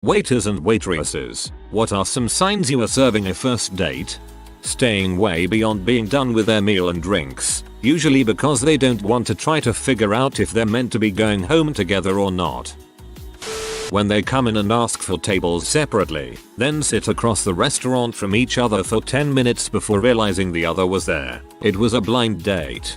Waiters and waitresses, what are some signs you are serving a first date? Staying way beyond being done with their meal and drinks, usually because they don't want to try to figure out if they're meant to be going home together or not. When they come in and ask for tables separately, then sit across the restaurant from each other for 10 minutes before realizing the other was there. It was a blind date.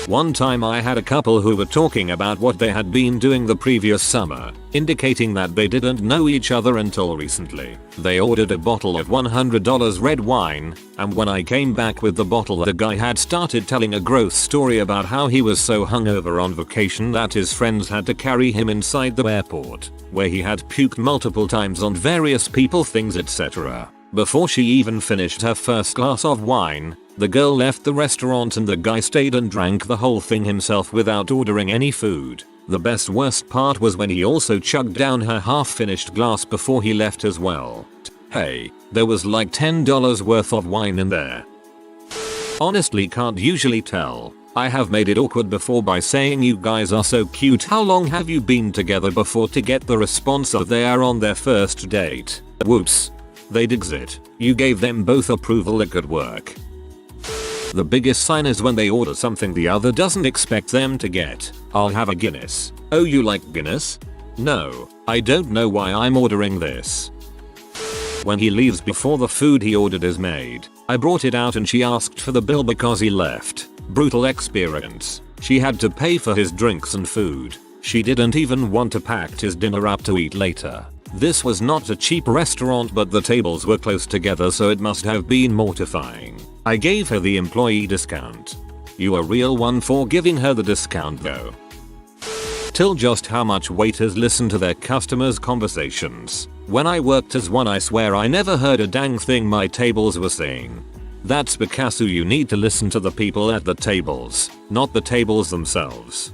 One time I had a couple who were talking about what they had been doing the previous summer, indicating that they didn't know each other until recently. They ordered a bottle of $100 red wine, and when I came back with the bottle, the guy had started telling a gross story about how he was so hungover on vacation that his friends had to carry him inside the airport, where he had puked multiple times on various people, things, etc. Before she even finished her first glass of wine, the girl left the restaurant and the guy stayed and drank the whole thing himself without ordering any food. The worst part was when he also chugged down her half-finished glass before he left as well. Hey, there was like $10 worth of wine in there. Honestly, can't usually tell. I have made it awkward before by saying you guys are so cute, how long have you been together before, to get the response of they are on their first date. Whoops. They'd exit. You gave them both approval, it could work. The biggest sign is when they order something the other doesn't expect them to get. I'll have a Guinness. Oh, you like Guinness? No, I don't know why I'm ordering this. When he leaves before the food he ordered is made. I brought it out and she asked for the bill because he left. Brutal experience. She had to pay for his drinks and food. She didn't even want to pack his dinner up to eat later. This was not a cheap restaurant, but the tables were close together, so it must have been mortifying. I gave her the employee discount. You a real one for giving her the discount though. Till just how much waiters listen to their customers' conversations. When I worked as one, I swear I never heard a dang thing my tables were saying. That's because you need to listen to the people at the tables, not the tables themselves.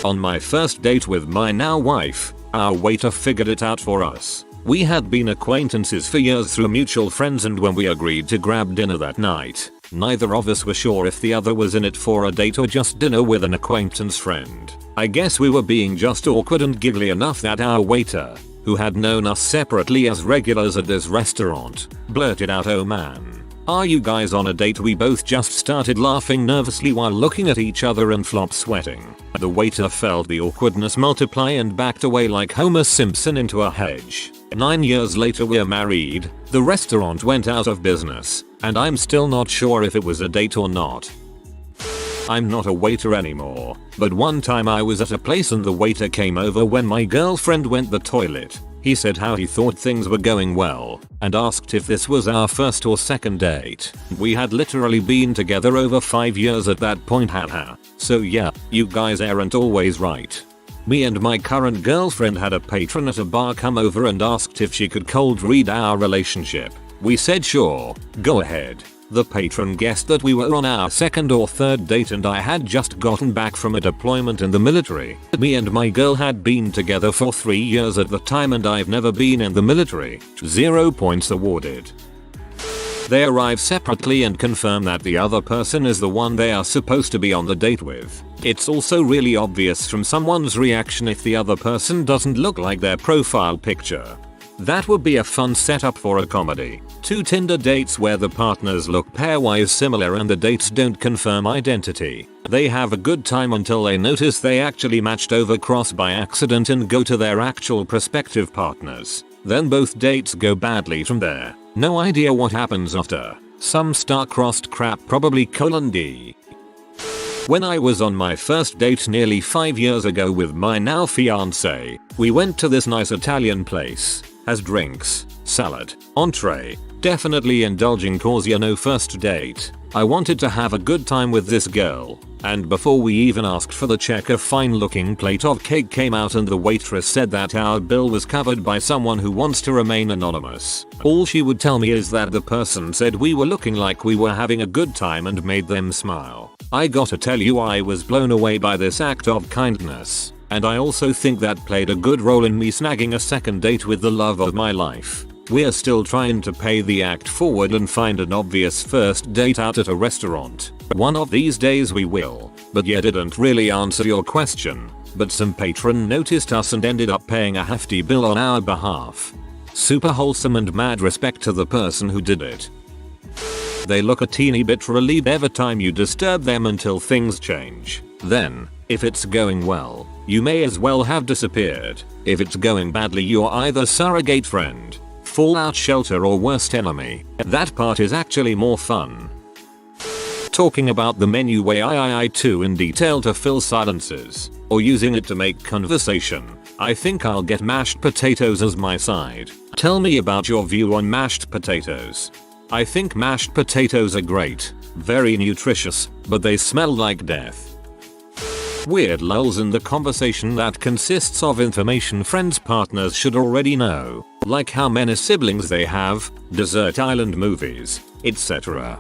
On my first date with my now wife, our waiter figured it out for us. We had been acquaintances for years through mutual friends, and when we agreed to grab dinner that night, neither of us were sure if the other was in it for a date or just dinner with an acquaintance friend. I guess we were being just awkward and giggly enough that our waiter, who had known us separately as regulars at this restaurant, blurted out, "Oh man, are you guys on a date?" We both just started laughing nervously while looking at each other and flop sweating. The waiter felt the awkwardness multiply and backed away like Homer Simpson into a hedge. 9 years later we're married, the restaurant went out of business, and I'm still not sure if it was a date or not. I'm not a waiter anymore, but one time I was at a place and the waiter came over when my girlfriend went to the toilet. He said how he thought things were going well, and asked if this was our first or second date. We had literally been together over 5 years at that point, haha. So yeah, you guys aren't always right. Me and my current girlfriend had a patron at a bar come over and asked if she could cold read our relationship. We said sure, go ahead. The patron guessed that we were on our second or third date and I had just gotten back from a deployment in the military. Me and my girl had been together for 3 years at the time and I've never been in the military. 0 points awarded. They arrive separately and confirm that the other person is the one they are supposed to be on the date with. It's also really obvious from someone's reaction if the other person doesn't look like their profile picture. That would be a fun setup for a comedy. 2 Tinder dates where the partners look pairwise similar and the dates don't confirm identity. They have a good time until they notice they actually matched over cross by accident and go to their actual prospective partners. Then both dates go badly from there. No idea what happens after. Some star-crossed crap, probably :D. When I was on my first date nearly 5 years ago with my now fiance, we went to this nice Italian place. Has drinks, salad, entree. Definitely indulging cause you know, first date. I wanted to have a good time with this girl, and before we even asked for the check, a fine looking plate of cake came out and the waitress said that our bill was covered by someone who wants to remain anonymous. All she would tell me is that the person said we were looking like we were having a good time and made them smile. I gotta tell you, I was blown away by this act of kindness, and I also think that played a good role in me snagging a second date with the love of my life. We're still trying to pay the act forward and find an obvious first date out at a restaurant. One of these days we will. But yeah, didn't really answer your question. but some patron noticed us and ended up paying a hefty bill on our behalf. Super wholesome and mad respect to the person who did it. They look a teeny bit relieved every time you disturb them until things change. Then, if it's going well, you may as well have disappeared. If it's going badly, you're either surrogate friend, fallout shelter, or worst enemy. That part is actually more fun. Talking about the menu way I too in detail to fill silences, or using it to make conversation. I think I'll get mashed potatoes as my side. Tell me about your view on mashed potatoes. I think mashed potatoes are great, very nutritious, but they smell like death. Weird lulls in the conversation that consists of information friends' partners should already know, like how many siblings they have, desert island movies, etc.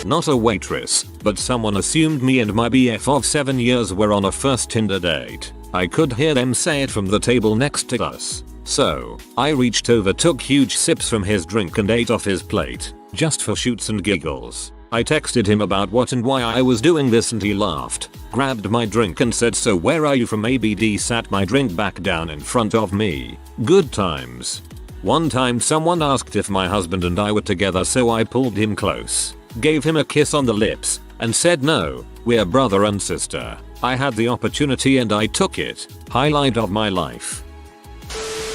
Not a waitress, but someone assumed me and my BF of 7 years were on a first Tinder date. I could hear them say it from the table next to us. So, I reached over, took huge sips from his drink and ate off his plate, just for shoots and giggles. I texted him about what and why I was doing this and he laughed, grabbed my drink and said, "So where are you from?" ABD sat my drink back down in front of me. Good times. One time someone asked if my husband and I were together, so I pulled him close, gave him a kiss on the lips, and said, "No, we're brother and sister." I had the opportunity and I took it. Highlight of my life.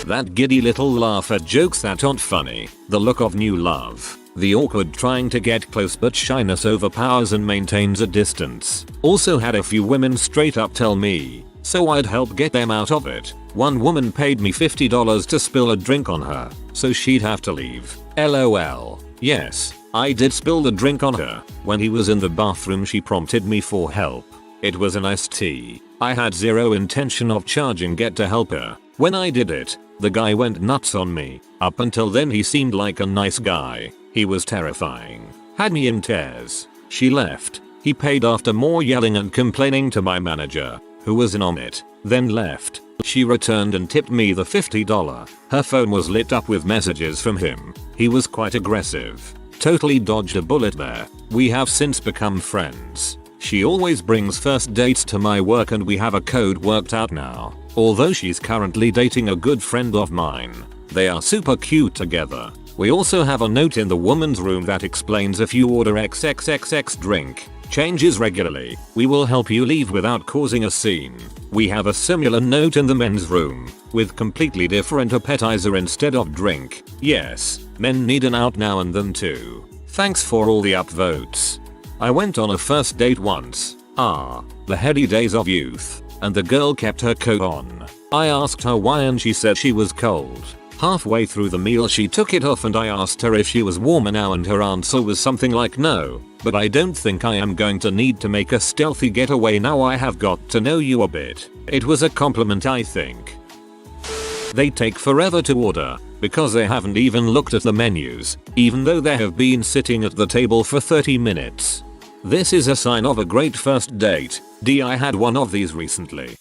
That giddy little laugh at jokes that aren't funny, the look of new love, the awkward trying to get close but shyness overpowers and maintains a distance. Also had a few women straight up tell me, so I'd help get them out of it. One woman paid me $50 to spill a drink on her, so she'd have to leave. LOL. Yes, I did spill the drink on her. When he was in the bathroom she prompted me for help. It was an iced tea. I had zero intention of charging Get to help her. When I did it, the guy went nuts on me. Up until then he seemed like a nice guy. He was terrifying. Had me in tears. She left. He paid after more yelling and complaining to my manager, who was in on it, then left. She returned and tipped me the $50. Her phone was lit up with messages from him. He was quite aggressive. Totally dodged a bullet there. We have since become friends. She always brings first dates to my work and we have a code worked out now. Although she's currently dating a good friend of mine. They are super cute together. We also have a note in the woman's room that explains if you order XXXX drink, changes regularly, we will help you leave without causing a scene. We have a similar note in the men's room, with completely different appetizer instead of drink. Yes, men need an out now and then too. Thanks for all the upvotes. I went on a first date once. The heady days of youth. And the girl kept her coat on. I asked her why and she said she was cold. Halfway through the meal she took it off and I asked her if she was warmer now and her answer was something like no, but I don't think I am going to need to make a stealthy getaway now I have got to know you a bit. It was a compliment I think. They take forever to order, because they haven't even looked at the menus, even though they have been sitting at the table for 30 minutes. This is a sign of a great first date. I had one of these recently.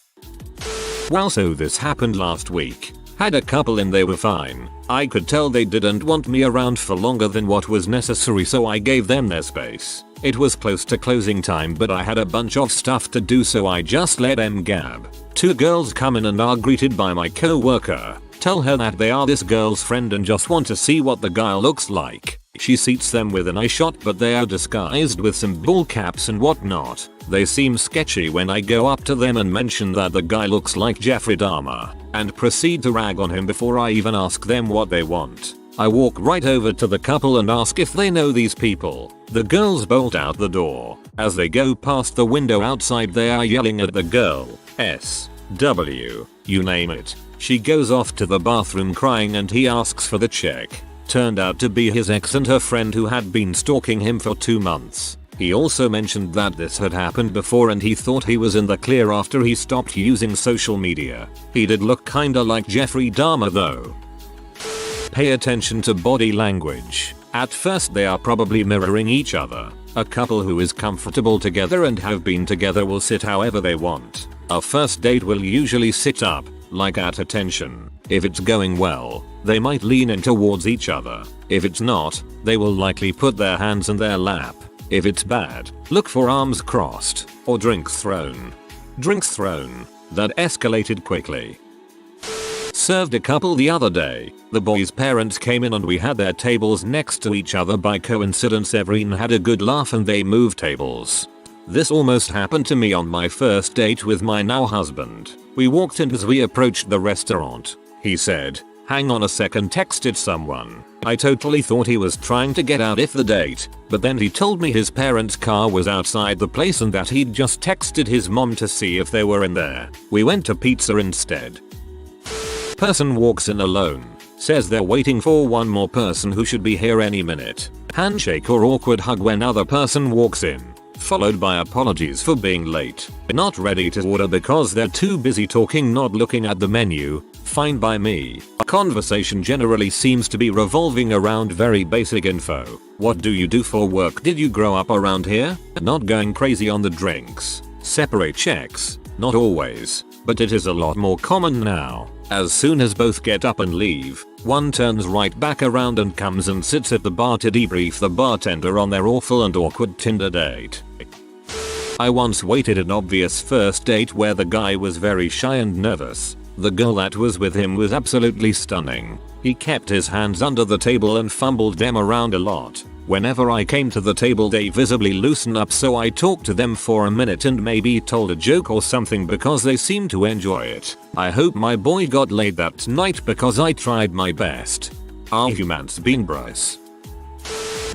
Well, so this happened last week. Had a couple and they were fine. I could tell they didn't want me around for longer than what was necessary, so I gave them their space. It was close to closing time but I had a bunch of stuff to do, so I just let them gab. Two girls come in and are greeted by my co-worker. Tell her that they are this girl's friend and just want to see what the guy looks like. She seats them with an eye shot but they are disguised with some ball caps and whatnot. They seem sketchy when I go up to them and mention that the guy looks like Jeffrey Dahmer, and proceed to rag on him before I even ask them what they want. I walk right over to the couple and ask if they know these people. The girls bolt out the door. As they go past the window outside they are yelling at the girl. SW, you name it. She goes off to the bathroom crying and he asks for the check. Turned out to be his ex and her friend who had been stalking him for 2 months. He also mentioned that this had happened before and he thought he was in the clear after he stopped using social media. He did look kinda like Jeffrey Dahmer though. Pay attention to body language. At first they are probably mirroring each other. A couple who is comfortable together and have been together will sit however they want. A first date will usually sit up, like at attention. If it's going well, they might lean in towards each other. If it's not, they will likely put their hands in their lap. If it's bad, look for arms crossed or drinks thrown. Drinks thrown. That escalated quickly. Served a couple the other day. The boys' parents came in and we had their tables next to each other. By coincidence, everyone had a good laugh and they moved tables. This almost happened to me on my first date with my now husband. We walked in. As we approached the restaurant, he said, "Hang on a second," texted someone. I totally thought he was trying to get out of the date, but then he told me his parents' car was outside the place and that he'd just texted his mom to see if they were in there. We went to pizza instead. Person walks in alone. Says they're waiting for one more person who should be here any minute. Handshake or awkward hug when other person walks in. Followed by apologies for being late. Not ready to order because they're too busy talking, not looking at the menu. Fine by me. Conversation generally seems to be revolving around very basic info. What do you do for work? Did you grow up around here? Not going crazy on the drinks. Separate checks. Not always, but it is a lot more common now. As soon as both get up and leave, one turns right back around and comes and sits at the bar to debrief the bartender on their awful and awkward Tinder date. I once waited an obvious first date where the guy was very shy and nervous. The girl that was with him was absolutely stunning. He kept his hands under the table and fumbled them around a lot. Whenever I came to the table they visibly loosened up, so I talked to them for a minute and maybe told a joke or something because they seemed to enjoy it. I hope my boy got laid that night because I tried my best. Arguments been Bryce.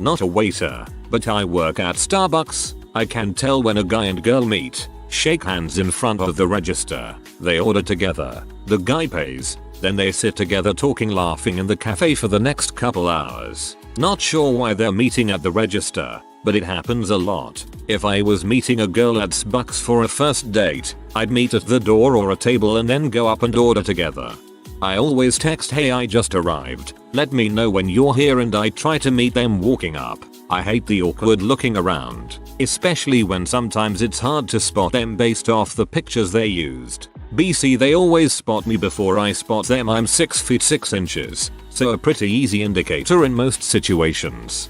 Not a waiter, but I work at Starbucks. I can tell when a guy and girl meet. Shake hands in front of the register. They order together. The guy pays. Then they sit together talking, laughing in the cafe for the next couple hours. Not sure why they're meeting at the register, but it happens a lot. If I was meeting a girl at Starbucks for a first date, I'd meet at the door or a table and then go up and order together. I always text, "Hey, I just arrived. Let me know when you're here," and I try to meet them walking up. I hate the awkward looking around, especially when sometimes it's hard to spot them based off the pictures they used. BC, they always spot me before I spot them. I'm 6 feet 6 inches, so a pretty easy indicator in most situations.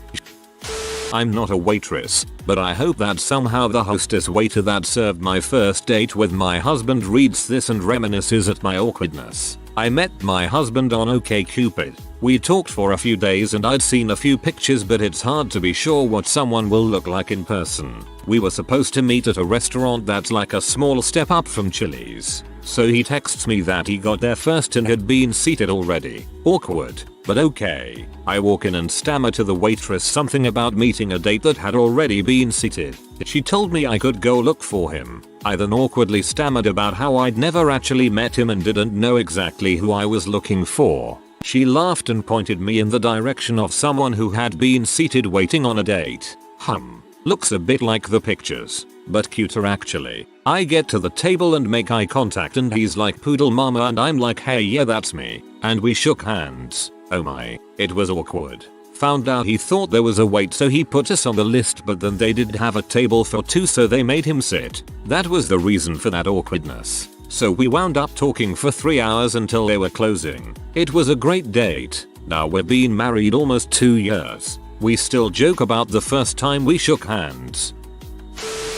I'm not a waitress, but I hope that somehow the hostess waiter that served my first date with my husband reads this and reminisces at my awkwardness. I met my husband on OkCupid. We talked for a few days and I'd seen a few pictures, but it's hard to be sure what someone will look like in person. We were supposed to meet at a restaurant that's like a small step up from Chili's. So he texts me that he got there first and had been seated already. Awkward, but okay. I walk in and stammer to the waitress something about meeting a date that had already been seated. She told me I could go look for him. I then awkwardly stammered about how I'd never actually met him and didn't know exactly who I was looking for. She laughed and pointed me in the direction of someone who had been seated waiting on a date. Looks a bit like the pictures, but cuter actually. I get to the table and make eye contact and he's like, "Poodle mama," and I'm like, "Hey, yeah, that's me." And we shook hands. Oh my, it was awkward. Found out he thought there was a wait, so he put us on the list, but then they did have a table for two, so they made him sit. That was the reason for that awkwardness. So we wound up talking for 3 hours until they were closing. It was a great date. Now we've been married almost 2 years. We still joke about the first time we shook hands.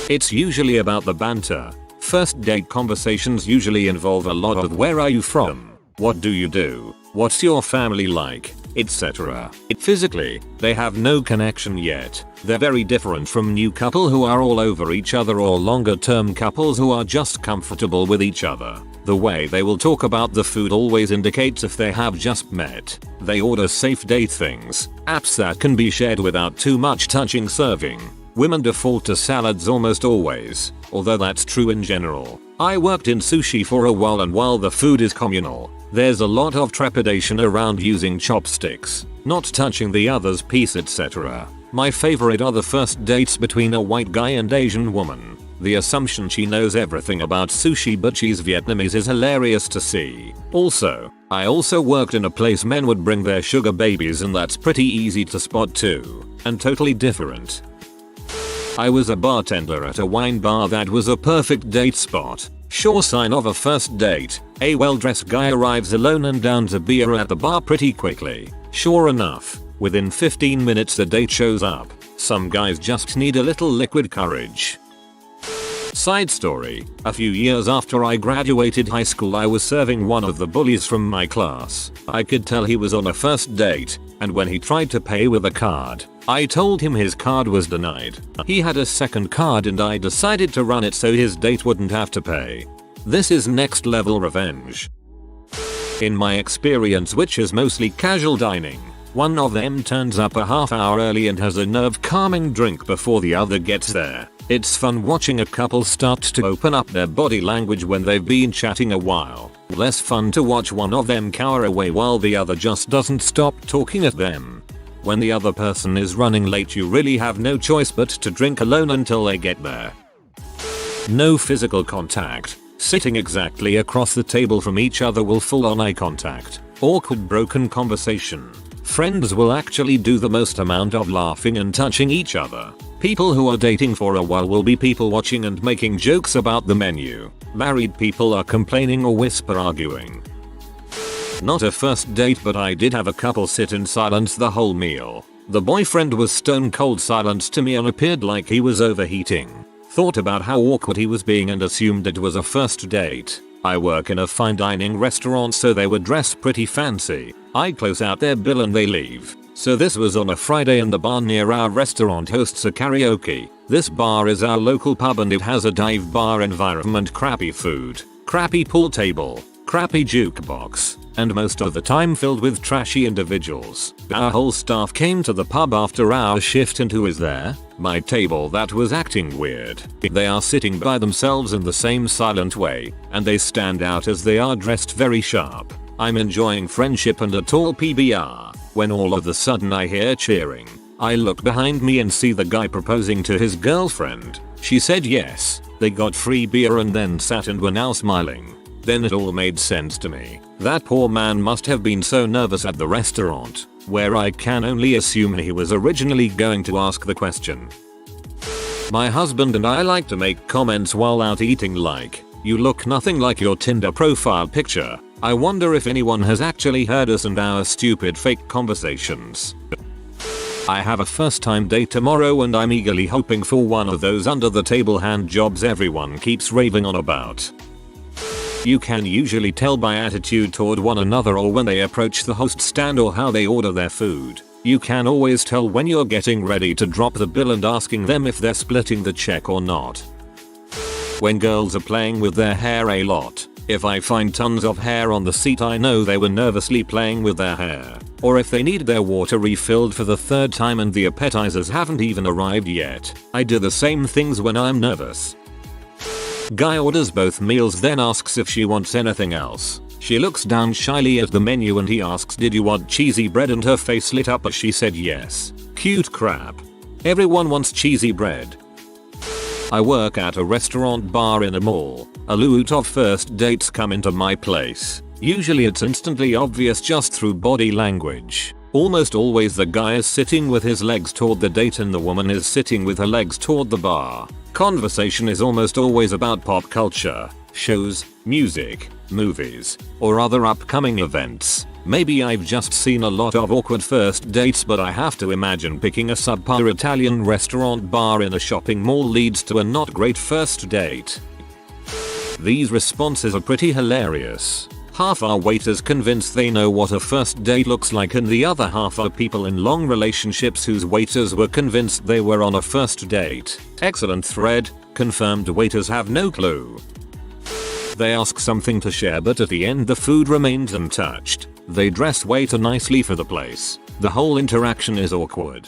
It's usually about the banter. First date conversations usually involve a lot of "Where are you from? What do you do? What's your family like?" etc. Physically, they have no connection yet. They're very different from new couple who are all over each other or longer term couples who are just comfortable with each other. The way they will talk about the food always indicates if they have just met. They order safe date things, apps that can be shared without too much touching. Serving. Women default to salads almost always, although that's true in general. I worked in sushi for a while, and while the food is communal, there's a lot of trepidation around using chopsticks, not touching the other's piece, etc. My favorite are the first dates between a white guy and Asian woman. The assumption she knows everything about sushi but she's Vietnamese is hilarious to see. Also, I also worked in a place men would bring their sugar babies, and that's pretty easy to spot too, and totally different. I was a bartender at a wine bar that was a perfect date spot. Sure sign of a first date. A well-dressed guy arrives alone and downs a beer at the bar pretty quickly. Sure enough, within 15 minutes the date shows up. Some guys just need a little liquid courage. Side story, a few years after I graduated high school I was serving one of the bullies from my class. I could tell he was on a first date, and when he tried to pay with a card, I told him his card was denied. He had a second card and I decided to run it so his date wouldn't have to pay. This is next level revenge. In my experience, which is mostly casual dining, one of them turns up a half hour early and has a nerve calming drink before the other gets there. It's fun watching a couple start to open up their body language when they've been chatting a while. Less fun to watch one of them cower away while the other just doesn't stop talking at them. When the other person is running late you really have no choice but to drink alone until they get there. No physical contact. Sitting exactly across the table from each other will full on eye contact. Awkward broken conversation. Friends will actually do the most amount of laughing and touching each other. People who are dating for a while will be people watching and making jokes about the menu. Married people are complaining or whisper arguing. Not a first date, but I did have a couple sit in silence the whole meal. The boyfriend was stone cold silent to me and appeared like he was overheating. Thought about how awkward he was being and assumed it was a first date. I work in a fine dining restaurant, so they were dressed pretty fancy. I close out their bill and they leave. So this was on a Friday and the bar near our restaurant hosts a karaoke. This bar is our local pub and it has a dive bar environment, crappy food, crappy pool table, crappy jukebox, and most of the time filled with trashy individuals. Our whole staff came to the pub after our shift, and who is there? My table that was acting weird. They are sitting by themselves in the same silent way, and they stand out as they are dressed very sharp. I'm enjoying friendship and a tall PBR, when all of a sudden I hear cheering. I look behind me and see the guy proposing to his girlfriend. She said yes. They got free beer and then sat and were now smiling. Then it all made sense to me. That poor man must have been so nervous at the restaurant, where I can only assume he was originally going to ask the question. My husband and I like to make comments while out eating like, "You look nothing like your Tinder profile picture." I wonder if anyone has actually heard us and our stupid fake conversations. I have a first time date tomorrow and I'm eagerly hoping for one of those under the table hand jobs everyone keeps raving on about. You can usually tell by attitude toward one another or when they approach the host stand or how they order their food. You can always tell when you're getting ready to drop the bill and asking them if they're splitting the check or not. When girls are playing with their hair a lot. If I find tons of hair on the seat I know they were nervously playing with their hair. Or if they need their water refilled for the third time and the appetizers haven't even arrived yet. I do the same things when I'm nervous. Guy orders both meals then asks if she wants anything else. She looks down shyly at the menu and he asks, "Did you want cheesy bread?" and her face lit up as she said yes. Cute crap. Everyone wants cheesy bread. I work at a restaurant bar in a mall. A lot of first dates come into my place. Usually it's instantly obvious just through body language. Almost always the guy is sitting with his legs toward the date and the woman is sitting with her legs toward the bar. Conversation is almost always about pop culture, shows, music, movies, or other upcoming events. Maybe I've just seen a lot of awkward first dates, but I have to imagine picking a subpar Italian restaurant bar in a shopping mall leads to a not great first date. These responses are pretty hilarious. Half are waiters convinced they know what a first date looks like and the other half are people in long relationships whose waiters were convinced they were on a first date. Excellent thread. Confirmed waiters have no clue. They ask something to share but at the end the food remains untouched. They dress way too nicely for the place. The whole interaction is awkward.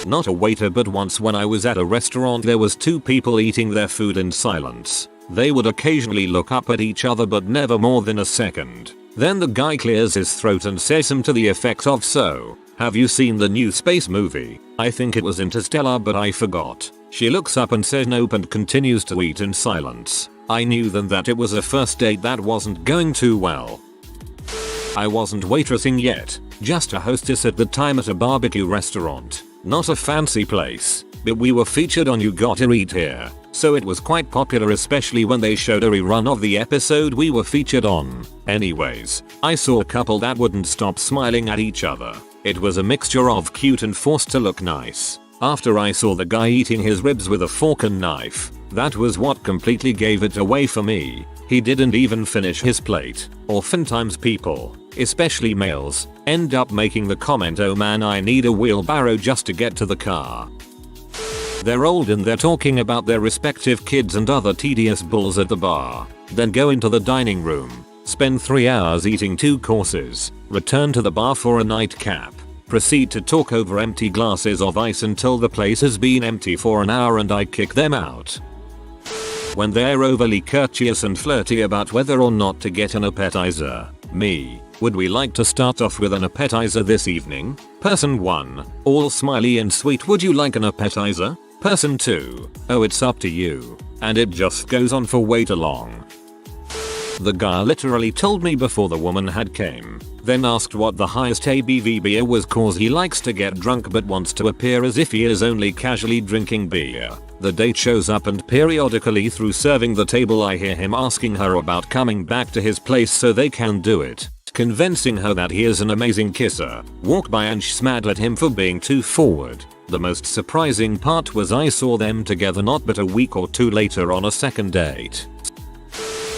Not a waiter, but once when I was at a restaurant there was two people eating their food in silence. They would occasionally look up at each other but never more than a second. Then the guy clears his throat and says something to the effect of, "So, have you seen the new space movie? I think it was Interstellar but I forgot." She looks up and says nope and continues to eat in silence. I knew then that it was a first date that wasn't going too well. I wasn't waitressing yet, just a hostess at the time at a barbecue restaurant. Not a fancy place, but we were featured on You Gotta Eat Here, so it was quite popular, especially when they showed a rerun of the episode we were featured on. Anyways, I saw a couple that wouldn't stop smiling at each other. It was a mixture of cute and forced to look nice. After I saw the guy eating his ribs with a fork and knife, That was what completely gave it away for me. He didn't even finish his plate. Oftentimes people, especially males, end up making the comment, "Oh man, I need a wheelbarrow just to get to the car." They're old and they're talking about their respective kids and other tedious bulls at the bar. Then go into the dining room, spend 3 hours eating 2 courses, return to the bar for a nightcap, proceed to talk over empty glasses of ice until the place has been empty for an hour and I kick them out. When they're overly courteous and flirty about whether or not to get an appetizer, me, "Would we like to start off with an appetizer this evening?" Person 1, all smiley and sweet, "Would you like an appetizer?" Person 2, "Oh, it's up to you." And it just goes on for way too long. The guy literally told me before the woman had came, then asked what the highest ABV beer was cause he likes to get drunk but wants to appear as if he is only casually drinking beer. The date shows up and periodically through serving the table I hear him asking her about coming back to his place so they can do it, convincing her that he is an amazing kisser. Walk by and she's mad at him for being too forward. The most surprising part was I saw them together not but a week or 2 later on a second date.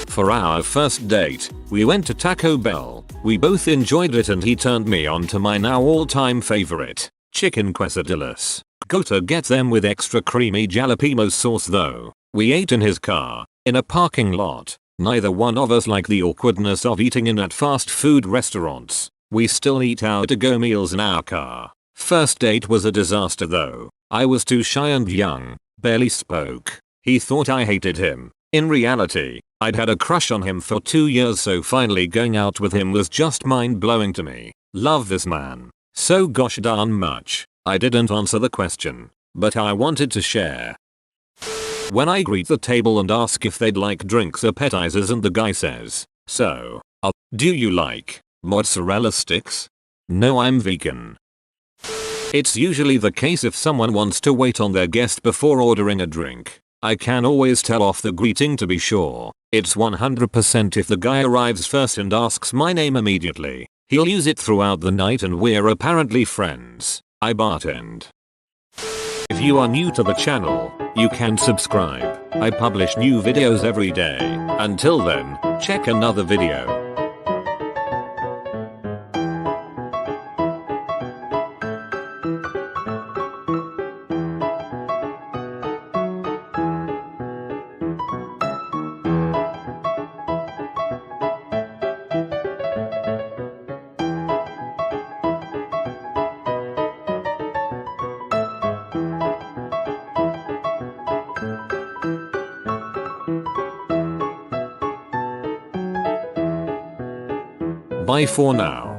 For our first date, we went to Taco Bell. We both enjoyed it and he turned me on to my now all-time favorite, chicken quesadillas. Gotta get them with extra creamy jalapeno sauce though. We ate in his car, in a parking lot. Neither one of us like the awkwardness of eating in at fast food restaurants. We still eat our to-go meals in our car. First date was a disaster though. I was too shy and young, barely spoke. He thought I hated him. In reality, I'd had a crush on him for 2 years, so finally going out with him was just mind-blowing to me. Love this man so gosh darn much. I didn't answer the question, but I wanted to share. When I greet the table and ask if they'd like drinks, appetizers, and the guy says, "So, do you like mozzarella sticks?" No, I'm vegan. It's usually the case if someone wants to wait on their guest before ordering a drink. I can always tell off the greeting to be sure. It's 100% if the guy arrives first and asks my name immediately. He'll use it throughout the night and we're apparently friends. I bartend. If you are new to the channel, you can subscribe. I publish new videos every day. Until then, check another video. Bye for now.